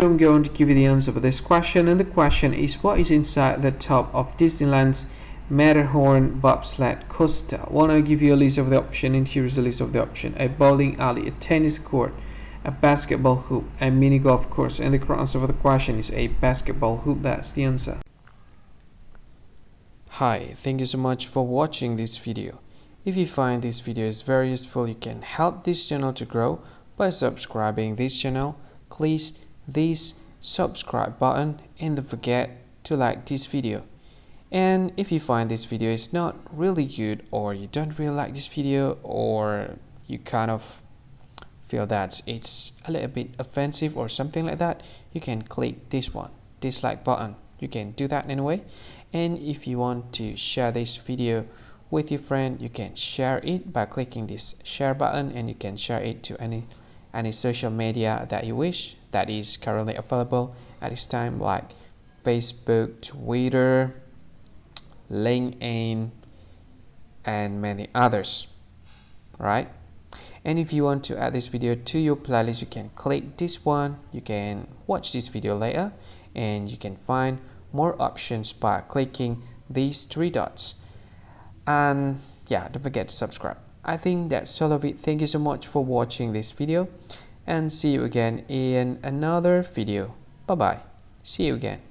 I'm going to give you the answer for this question, and the question is, what is inside the top of Disneyland's Matterhorn bobsled coaster? Well, I'll give you a list of the option, and here is a list of the option: a bowling alley, a tennis court, a basketball hoop, a mini golf course. And the correct answer for the question is a basketball hoop. That's the answer. Hi, thank you so much for watching this video. If you find this video is very useful, you can help this channel to grow by subscribing this channel. Please this subscribe button and don't forget to like this video. And if you find this video is not really good, or you don't really like this video, or you kind of feel that it's a little bit offensive or something like that, you can click this one, dislike button. You can do that anyway. And if you want to share this video with your friend, you can share it by clicking this share button, and you can share it to any social media that you wish that is currently available at this time, like Facebook, Twitter, LinkedIn, and many others, right? And if you want to add this video to your playlist, you can click this one. You can watch this video later, and you can find more options by clicking these three dots. And yeah, don't forget to subscribe. I think that's all of it. Thank you so much for watching this video, and see you again in another video. Bye bye. See you again.